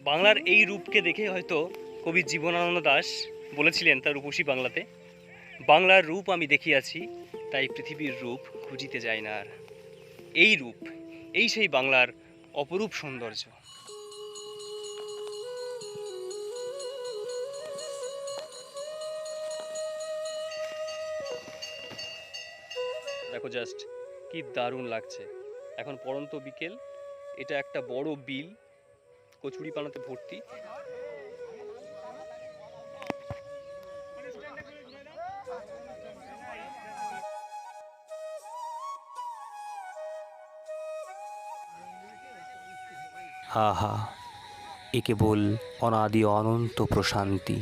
বাংলার এই রূপকে দেখে হয়তো কবি জীবনানন্দ দাশ বলেছিলেন তার রূপসী বাংলাতে, বাংলার রূপ আমি দেখিয়াছি, তাই পৃথিবীর রূপ খুঁজিতে যাই না আর। এই রূপ, এই সেই বাংলার অপরূপ সৌন্দর্য। দেখো জাস্ট কি দারুণ লাগছে। এখন পড়ন্ত বিকেল, এটা একটা বড় বিল, কচুরি পানাতে ভর্তি। আহা, এ কেবল অনাদি অনন্ত প্রশান্তি।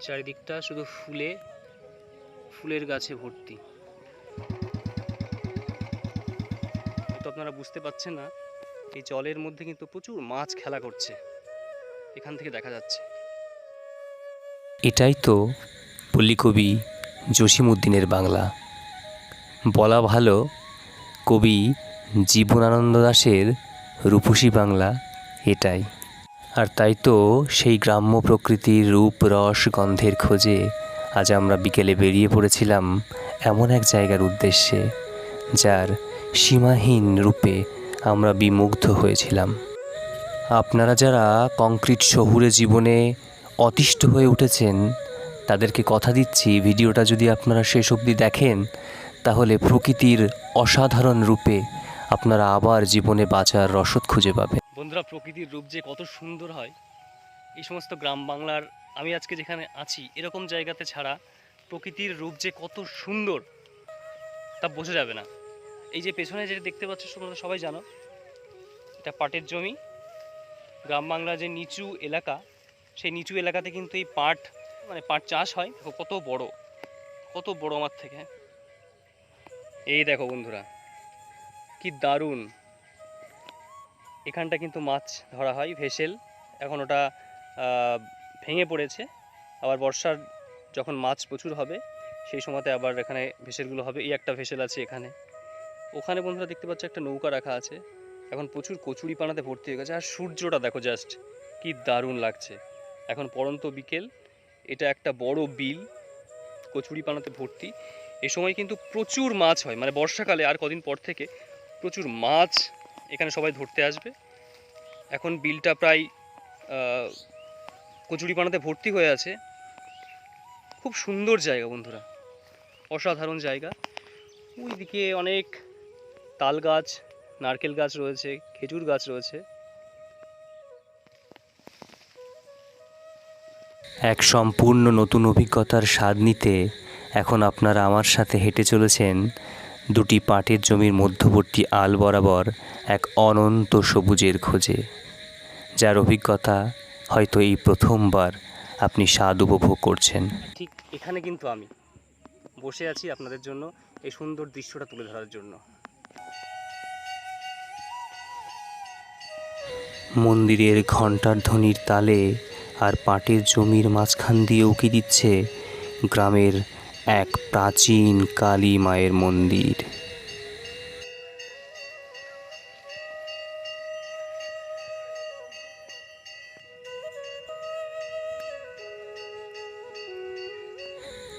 চারিদিকটা শুধু ফুলের গাছে ভর্তি। তো আপনারা বুঝতে পারছেন না, এই জলের মধ্যে কিন্তু প্রচুর মাছ খেলা করছে, এখান থেকে দেখা যাচ্ছে। এটাই তো পল্লীকবি জসীমউদ্দীনের বাংলা। বলা ভালো, কবি জীবনানন্দ দাশের রূপসী বাংলা এটাই। আর তাই তো সেই গ্রাম্য প্রকৃতির রূপ রস গন্ধের খোঁজে আজ আমরা বিকেলে বেরিয়ে পড়েছিলাম এমন এক জায়গার উদ্দেশ্যে, যার সীমাহীন রূপে আমরা বিমুগ্ধ হয়েছিলাম। আপনারা যারা কংক্রিট শহুরে জীবনে অতিষ্ঠ হয়ে উঠেছেন, তাদেরকে কথা দিচ্ছি, ভিডিওটা যদি আপনারা শেষ অবধি দেখেন, তাহলে প্রকৃতির অসাধারণ রূপে আপনারা আবার জীবনে বাঁচার রসদ খুঁজে পাবেন। বন্ধুরা, প্রকৃতির রূপ যে কত সুন্দর হয়, এই সমস্ত গ্রাম বাংলার, আমি আজকে যেখানে আছি এরকম জায়গাতে ছাড়া প্রকৃতির রূপ যে কত সুন্দর তা বোঝা যাবে না। এই যে পেছনে যেটা দেখতে পাচ্ছ তোমরা সবাই জানো, এটা পাটের জমি। গ্রাম বাংলার যে নিচু এলাকা, সেই নিচু এলাকাতে কিন্তু এই পাট চাষ হয়। দেখো কত বড় আমার থেকে। এই দেখো বন্ধুরা, কি দারুণ। এখানটা কিন্তু মাছ ধরা হয়, ভেসেল। এখন ওটা ভেঙে পড়েছে। আবার বর্ষার যখন মাছ প্রচুর হবে সেই সময়তে আবার এখানে ভেসেলগুলো হবে। এই একটা ভেসেল আছে এখানে। ওখানে বন্ধুরা দেখতে পাচ্ছ একটা নৌকা রাখা আছে। এখন প্রচুর কচুরি পানাতে ভর্তি হয়ে গেছে। আর সূর্যটা দেখো জাস্ট কি দারুণ লাগছে। এখন পড়ন্ত বিকেল, এটা একটা বড় বিল, কচুরি পানাতে ভর্তি। এই সময় কিন্তু প্রচুর মাছ হয়, মানে বর্ষাকালে আর কদিন পর থেকে প্রচুর মাছ এখানে সবাই ধরতে আসবে। এখন বিলটা প্রায় কচুরি পানাতে ভর্তি হয়ে আছে। খুব সুন্দর জায়গা বন্ধুরা, অসাধারণ জায়গা। ওইদিকে অনেক তাল গাছ, নারকেল গাছ রয়েছে, খেজুর গাছ রয়েছে। এক সম্পূর্ণ নতুন অভিজ্ঞতার স্বাদ নিতে এখন আপনারা আমার সাথে হেঁটে চলেছেন দুটি পাটের জমির মধ্যবর্তী আল বরাবর এক অনন্ত সবুজের খোঁজে, যার অভিজ্ঞতা হয়তো এই প্রথমবার আপনি স্বাদ উপভোগ করছেন। ঠিক এখানে কিন্তু আমি বসে আছি আপনাদের জন্য এই সুন্দর দৃশ্যটা তুলে ধরার জন্য। মন্দিরের ঘণ্টার ধ্বনির তালে আর পাটের জমির মাঝখান দিয়ে উকি দিচ্ছে গ্রামের এক প্রাচীন কালী মায়ের মন্দির।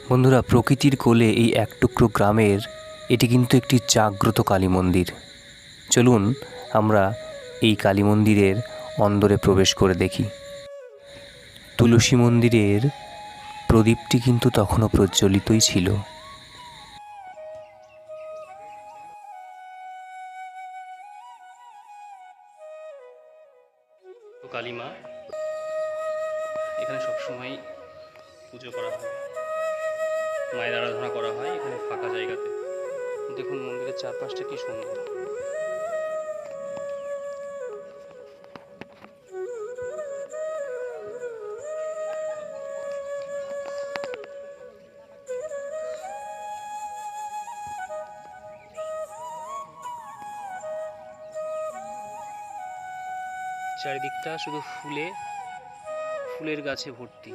বন্ধুরা, প্রকৃতির কোলে এই এক টুকরো গ্রামের এটি কিন্তু একটি জাগ্রত কালী মন্দির। চলুন আমরা এই কালী মন্দিরের অন্দরে প্রবেশ করে দেখি। তুলসী মন্দিরের প্রদীপটি কিন্তু তখনও প্রজ্বলিতই ছিল। তো কালী মা এখানে সবসময় পুজো করা হয়, মায়ের আরাধনা করা হয় এখানে ফাঁকা জায়গাতে। দেখুন মন্দিরের চারপাশটা কি সুন্দর। চারিদিকটা শুধু ফুলের গাছে ভর্তি।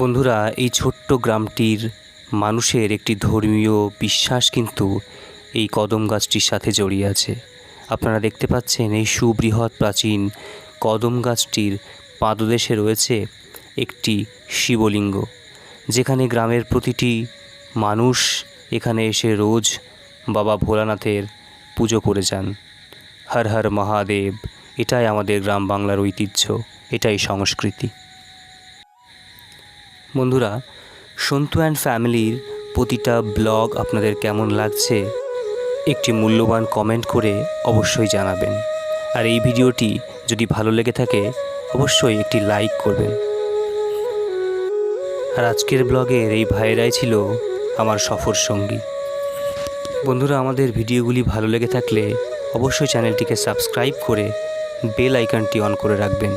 বন্ধুরা, এই ছোট্ট গ্রামটির মানুষের একটি ধর্মীয় বিশ্বাস কিন্তু এই কদম গাছটির সাথে জড়িয়ে আছে। আপনারা দেখতে পাচ্ছেন এই সুবৃহৎ প্রাচীন কদম গাছটির পাদদেশে রয়েছে একটি শিবলিঙ্গ, যেখানে গ্রামের প্রতিটি মানুষ এখানে এসে রোজ বাবা ভোলানাথের পুজো করে যান। হর হর মহাদেব, এটাই আমাদের গ্রাম বাংলার ঐতিহ্য, এটাই সংস্কৃতি। বন্ধুরা, সন্তু অ্যান্ড ফ্যামিলির প্রতিটা ব্লগ আপনাদের কেমন লাগছে একটি মূল্যবান কমেন্ট করে অবশ্যই জানাবেন। আর এই ভিডিওটি যদি ভালো লেগে থাকে অবশ্যই একটি লাইক করবেন। আর আজকের ব্লগের এই ভাইয়েরাই ছিল আমার সফর সঙ্গী। বন্ধুরা, আমাদের ভিডিওগুলি ভালো লেগে থাকলে অবশ্যই চ্যানেলটিকে সাবস্ক্রাইব করে বেল আইকনটি অন করে রাখবেন।